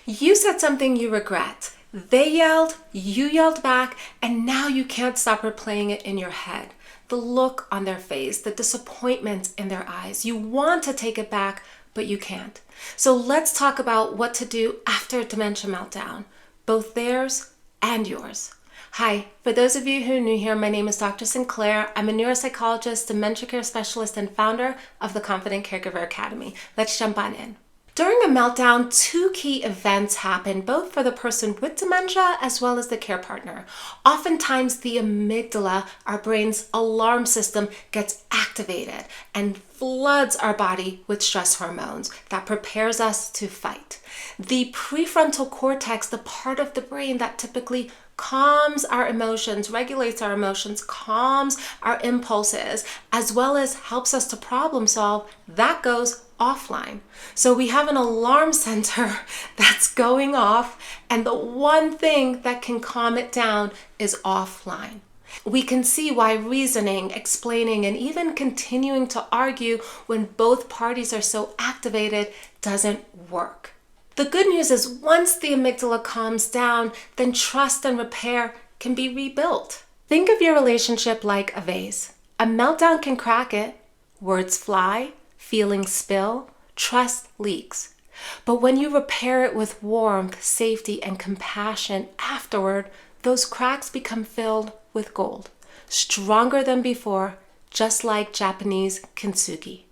You said something you regret. They yelled, you yelled back, and now you can't stop replaying it in your head. The look on their face, the disappointment in their eyes. You want to take it back, but you can't. So let's talk about what to do after a dementia meltdown, both theirs and yours. Hi, for those of you who are new here, my name is Dr. Sinclair. I'm a neuropsychologist, dementia care specialist, and founder of the Confident Caregiver Academy. Let's jump on in. During a meltdown, two key events happen, both for the person with dementia as well as the care partner. Oftentimes, the amygdala, our brain's alarm system, gets activated and floods our body with stress hormones that prepares us to fight. The prefrontal cortex, the part of the brain that typically calms our emotions, regulates our emotions, calms our impulses, as well as helps us to problem solve, that goes offline. So we have an alarm center that's going off, and the one thing that can calm it down is offline. We can see why reasoning, explaining, and even continuing to argue when both parties are so activated doesn't work. The good news is once the amygdala calms down, then trust and repair can be rebuilt. Think of your relationship like a vase. A meltdown can crack it. Words fly, feelings spill, trust leaks. But when you repair it with warmth, safety, and compassion afterward, those cracks become filled with gold, stronger than before, just like Japanese kintsugi.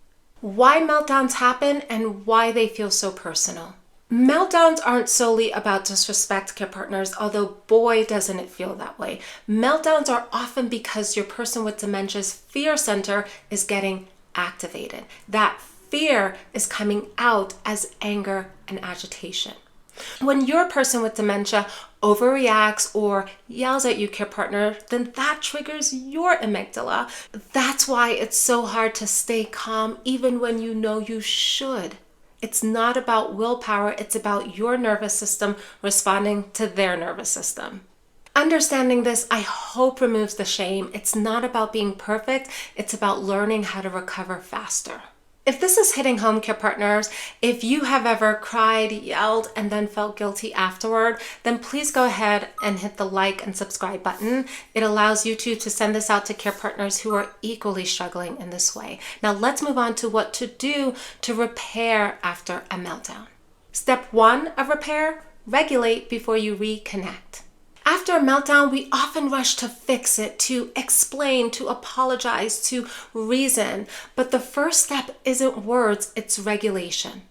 Why meltdowns happen and why they feel so personal. Meltdowns aren't solely about disrespect care partners, although boy doesn't it feel that way. Meltdowns are often because your person with dementia's fear center is getting activated. That fear is coming out as anger and agitation. When your person with dementia overreacts or yells at you, care partner, then that triggers your amygdala. That's why it's so hard to stay calm even when you know you should. It's not about willpower, it's about your nervous system responding to their nervous system. Understanding this, I hope, removes the shame. It's not about being perfect, it's about learning how to recover faster. If this is hitting home, care partners, if you have ever cried, yelled, and then felt guilty afterward, then please go ahead and hit the like and subscribe button. It allows YouTube to send this out to care partners who are equally struggling in this way. Now let's move on to what to do to repair after a meltdown. Step 1 of repair, regulate before you reconnect. After a meltdown, we often rush to fix it, to explain, to apologize, to reason. But the first step isn't words, it's regulation.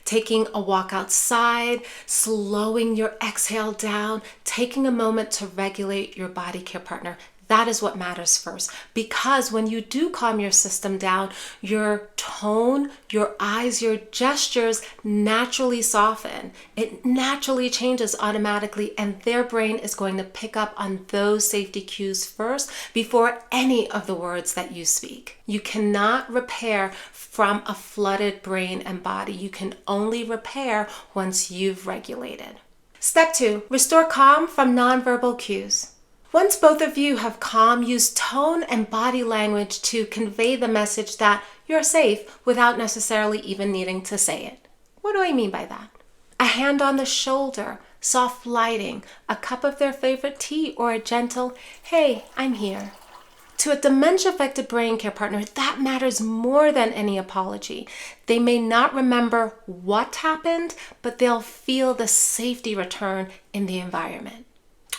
Taking a walk outside, slowing your exhale down, taking a moment to regulate your body, care partner. That is what matters first, because when you do calm your system down, your tone, your eyes, your gestures naturally soften. It naturally changes automatically, and their brain is going to pick up on those safety cues first before any of the words that you speak. You cannot repair from a flooded brain and body. You can only repair once you've regulated. Step 2, restore calm from nonverbal cues. Once both of you have calm, use tone and body language to convey the message that you're safe without necessarily even needing to say it. What do I mean by that? A hand on the shoulder, soft lighting, a cup of their favorite tea, or a gentle, "Hey, I'm here." To a dementia-affected brain, care partner, that matters more than any apology. They may not remember what happened, but they'll feel the safety return in the environment.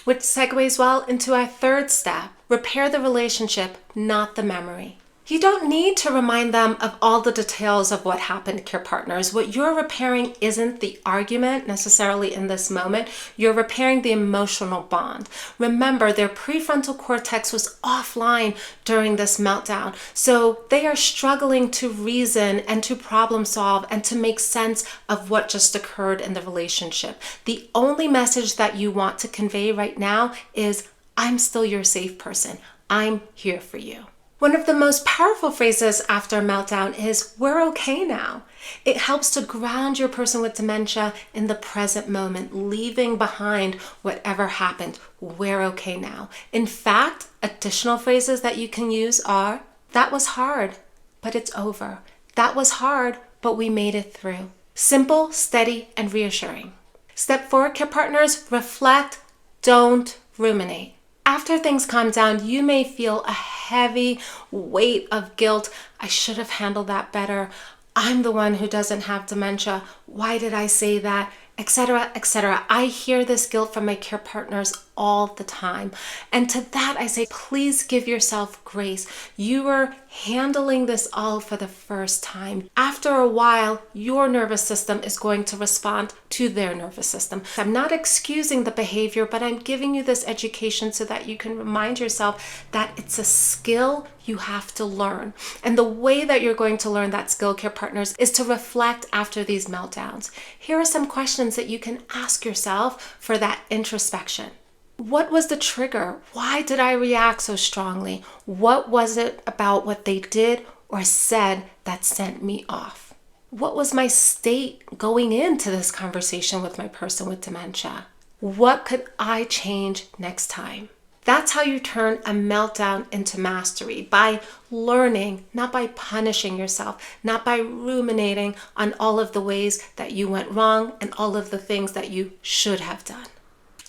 Which segues well into our third step, repair the relationship, not the memory. You don't need to remind them of all the details of what happened, care partners. What you're repairing isn't the argument necessarily in this moment. You're repairing the emotional bond. Remember, their prefrontal cortex was offline during this meltdown, so they are struggling to reason and to problem solve and to make sense of what just occurred in the relationship. The only message that you want to convey right now is, "I'm still your safe person. I'm here for you." One of the most powerful phrases after a meltdown is, "We're okay now." It helps to ground your person with dementia in the present moment, leaving behind whatever happened. We're okay now. In fact, additional phrases that you can use are, "That was hard, but it's over. That was hard, but we made it through." Simple, steady, and reassuring. Step 4, care partners, reflect, don't ruminate. After things calm down, you may feel a heavy weight of guilt. I should have handled that better. I'm the one who doesn't have dementia. Why did I say that? Etc., etc. I hear this guilt from my care partners all the time. And to that I say, please give yourself grace. You are handling this all for the first time. After a while, your nervous system is going to respond to their nervous system. I'm not excusing the behavior, but I'm giving you this education so that you can remind yourself that it's a skill you have to learn. And the way that you're going to learn that skill, care partners, is to reflect after these meltdowns. Here are some questions that you can ask yourself for that introspection. What was the trigger? Why did I react so strongly? What was it about what they did or said that sent me off? What was my state going into this conversation with my person with dementia? What could I change next time? That's how you turn a meltdown into mastery, by learning, not by punishing yourself, not by ruminating on all of the ways that you went wrong and all of the things that you should have done.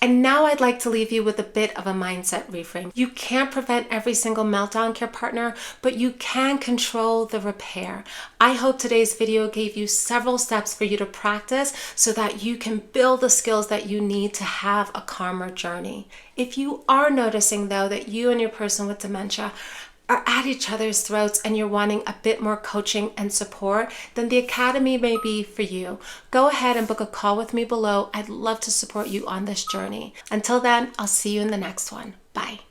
And now I'd like to leave you with a bit of a mindset reframe. You can't prevent every single meltdown, care partner, but you can control the repair. I hope today's video gave you several steps for you to practice so that you can build the skills that you need to have a calmer journey. If you are noticing though that you and your person with dementia are at each other's throats and you're wanting a bit more coaching and support, then the Academy may be for you. Go ahead and book a call with me below. I'd love to support you on this journey. Until then, I'll see you in the next one. Bye.